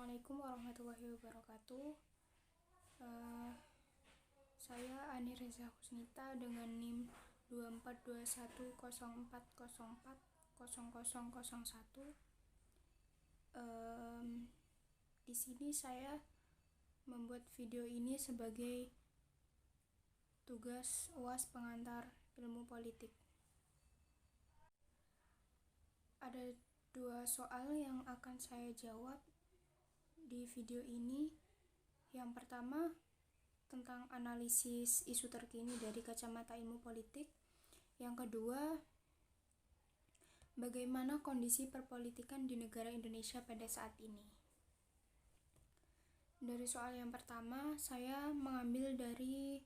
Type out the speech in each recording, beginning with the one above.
Assalamualaikum warahmatullahi wabarakatuh. Saya Ani Reza Husnita dengan NIM 242104040001. Di sini saya membuat video ini sebagai tugas UAS pengantar ilmu politik. Ada dua soal yang akan saya jawab di video ini. Yang pertama tentang analisis isu terkini dari kacamata ilmu politik. Yang kedua, bagaimana kondisi perpolitikan di negara Indonesia pada saat ini. Dari soal yang pertama, saya mengambil dari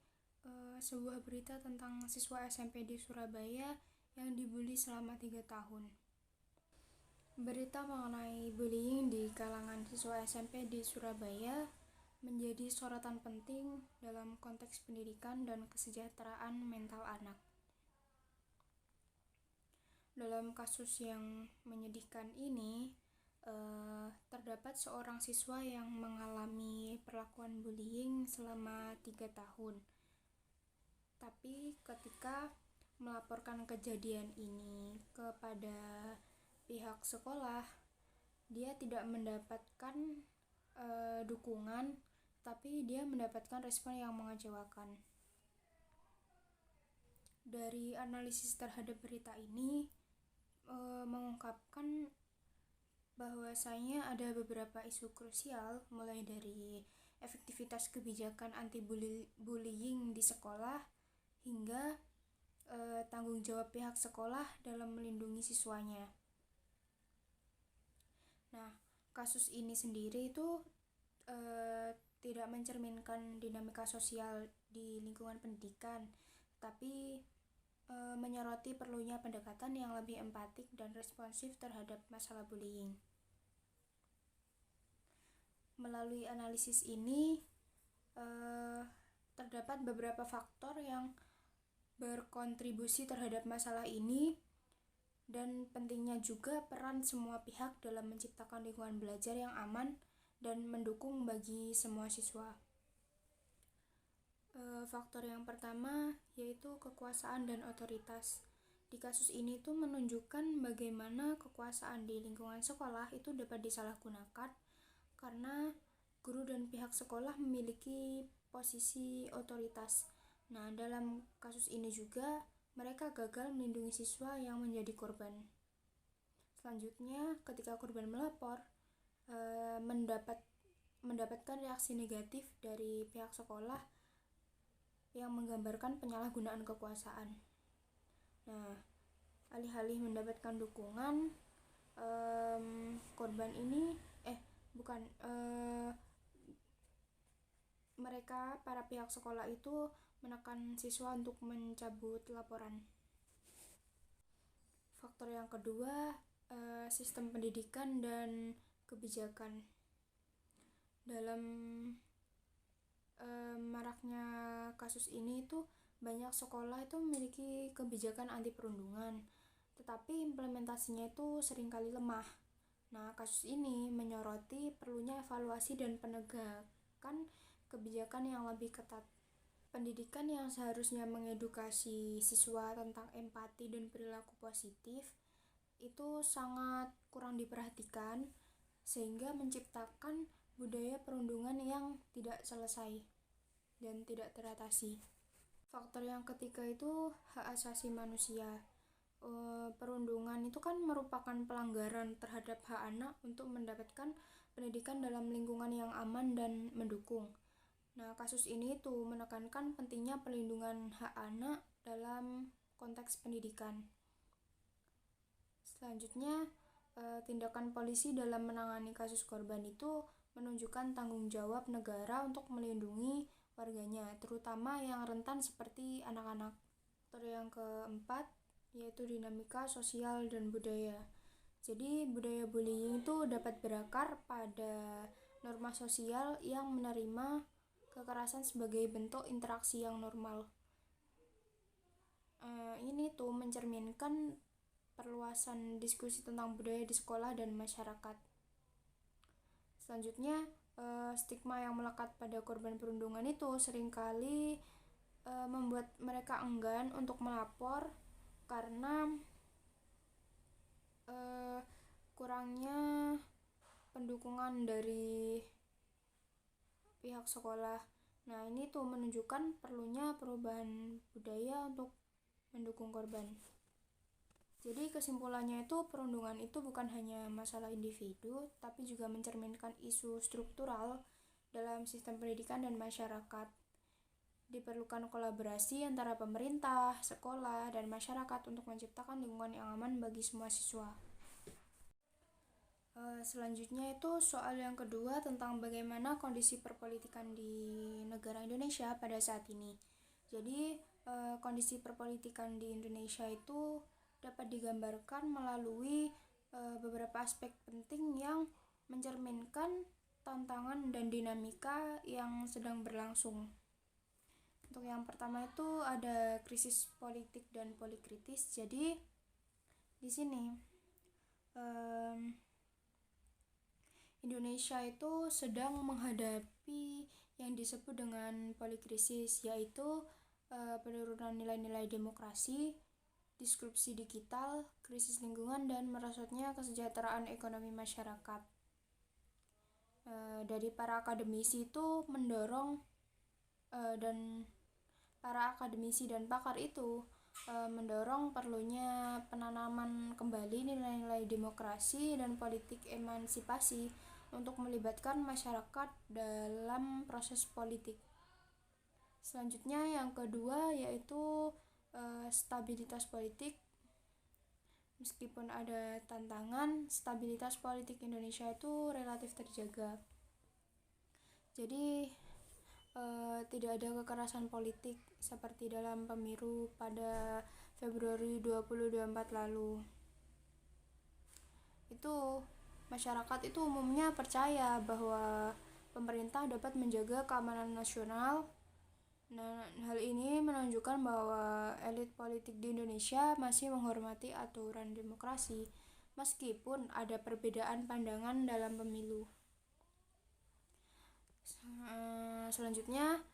sebuah berita tentang siswa SMP di Surabaya yang dibully selama 3 tahun. Berita mengenai bullying di kalangan siswa SMP di Surabaya menjadi sorotan penting dalam konteks pendidikan dan kesejahteraan mental anak. Dalam kasus yang menyedihkan ini, terdapat seorang siswa yang mengalami perlakuan bullying selama 3 tahun. Tapi ketika melaporkan kejadian ini kepada pihak sekolah, dia tidak mendapatkan dukungan, tapi dia mendapatkan respon yang mengecewakan. Dari analisis terhadap berita ini mengungkapkan bahwasanya ada beberapa isu krusial, mulai dari efektivitas kebijakan anti-bullying di sekolah hingga tanggung jawab pihak sekolah dalam melindungi siswanya. Nah, kasus ini sendiri itu tidak mencerminkan dinamika sosial di lingkungan pendidikan, tapi menyoroti perlunya pendekatan yang lebih empatik dan responsif terhadap masalah bullying. Melalui analisis ini, terdapat beberapa faktor yang berkontribusi terhadap masalah ini, dan pentingnya juga peran semua pihak dalam menciptakan lingkungan belajar yang aman dan mendukung bagi semua siswa. Faktor yang pertama yaitu kekuasaan dan otoritas. Di kasus ini tuh menunjukkan bagaimana kekuasaan di lingkungan sekolah itu dapat disalahgunakan karena guru dan pihak sekolah memiliki posisi otoritas. Nah, dalam kasus ini juga mereka gagal melindungi siswa yang menjadi korban. Selanjutnya, ketika korban melapor, mendapatkan reaksi negatif dari pihak sekolah yang menggambarkan penyalahgunaan kekuasaan. Nah, alih-alih mendapatkan dukungan, para pihak sekolah itu menekan siswa untuk mencabut laporan. Faktor yang kedua, sistem pendidikan dan kebijakan. Dalam maraknya kasus ini itu banyak sekolah itu memiliki kebijakan anti perundungan, tetapi implementasinya itu seringkali lemah. Nah, kasus ini menyoroti perlunya evaluasi dan penegakan kebijakan yang lebih ketat. Pendidikan yang seharusnya mengedukasi siswa tentang empati dan perilaku positif itu sangat kurang diperhatikan, sehingga menciptakan budaya perundungan yang tidak selesai dan tidak teratasi. Faktor yang ketiga itu hak asasi manusia. Perundungan itu kan merupakan pelanggaran terhadap hak anak untuk mendapatkan pendidikan dalam lingkungan yang aman dan mendukung. Nah, kasus ini tuh menekankan pentingnya perlindungan hak anak dalam konteks pendidikan. Selanjutnya, tindakan polisi dalam menangani kasus korban itu menunjukkan tanggung jawab negara untuk melindungi warganya, terutama yang rentan seperti anak-anak. Faktor yang keempat yaitu dinamika sosial dan budaya. Jadi, budaya bullying itu dapat berakar pada norma sosial yang menerima kekerasan sebagai bentuk interaksi yang normal. Ini tuh mencerminkan perluasan diskusi tentang budaya di sekolah dan masyarakat. Selanjutnya, stigma yang melekat pada korban perundungan itu seringkali membuat mereka enggan untuk melapor karena kurangnya pendukungan dari pihak sekolah. Nah, ini tuh menunjukkan perlunya perubahan budaya untuk mendukung korban. Jadi kesimpulannya itu perundungan itu bukan hanya masalah individu, tapi juga mencerminkan isu struktural dalam sistem pendidikan dan masyarakat. Diperlukan kolaborasi antara pemerintah, sekolah, dan masyarakat untuk menciptakan lingkungan yang aman bagi semua siswa. Selanjutnya itu soal yang kedua tentang bagaimana kondisi perpolitikan di negara Indonesia pada saat ini. Jadi kondisi perpolitikan di Indonesia itu dapat digambarkan melalui beberapa aspek penting yang mencerminkan tantangan dan dinamika yang sedang berlangsung. Untuk yang pertama itu ada krisis politik dan polikritis. Jadi di sini Indonesia itu sedang menghadapi yang disebut dengan polikrisis, yaitu penurunan nilai-nilai demokrasi, disrupsi digital, krisis lingkungan, dan merosotnya kesejahteraan ekonomi masyarakat. Dari para akademisi itu mendorong dan para akademisi dan pakar itu mendorong perlunya penanaman kembali nilai-nilai demokrasi dan politik emansipasi untuk melibatkan masyarakat dalam proses politik. Selanjutnya yang kedua yaitu stabilitas politik. Meskipun ada tantangan, stabilitas politik Indonesia itu relatif terjaga. Jadi tidak ada kekerasan politik seperti dalam pemilu pada Februari 2024 lalu. Itu masyarakat itu umumnya percaya bahwa pemerintah dapat menjaga keamanan nasional. Nah, hal ini menunjukkan bahwa elit politik di Indonesia masih menghormati aturan demokrasi meskipun ada perbedaan pandangan dalam pemilu. Selanjutnya,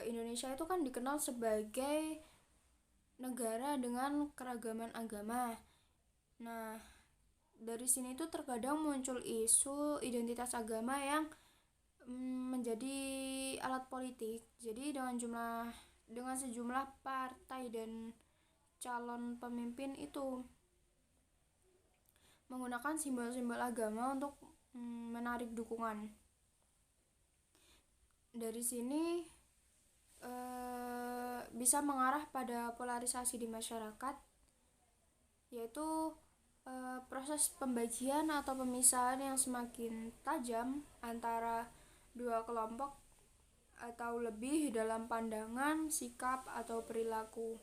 Indonesia itu kan dikenal sebagai negara dengan keragaman agama. Nah, dari sini tuh terkadang muncul isu identitas agama yang menjadi alat politik. Jadi dengan sejumlah partai dan calon pemimpin itu menggunakan simbol-simbol agama untuk menarik dukungan. Dari sini bisa mengarah pada polarisasi di masyarakat, yaitu proses pembagian atau pemisahan yang semakin tajam antara dua kelompok atau lebih dalam pandangan, sikap, atau perilaku.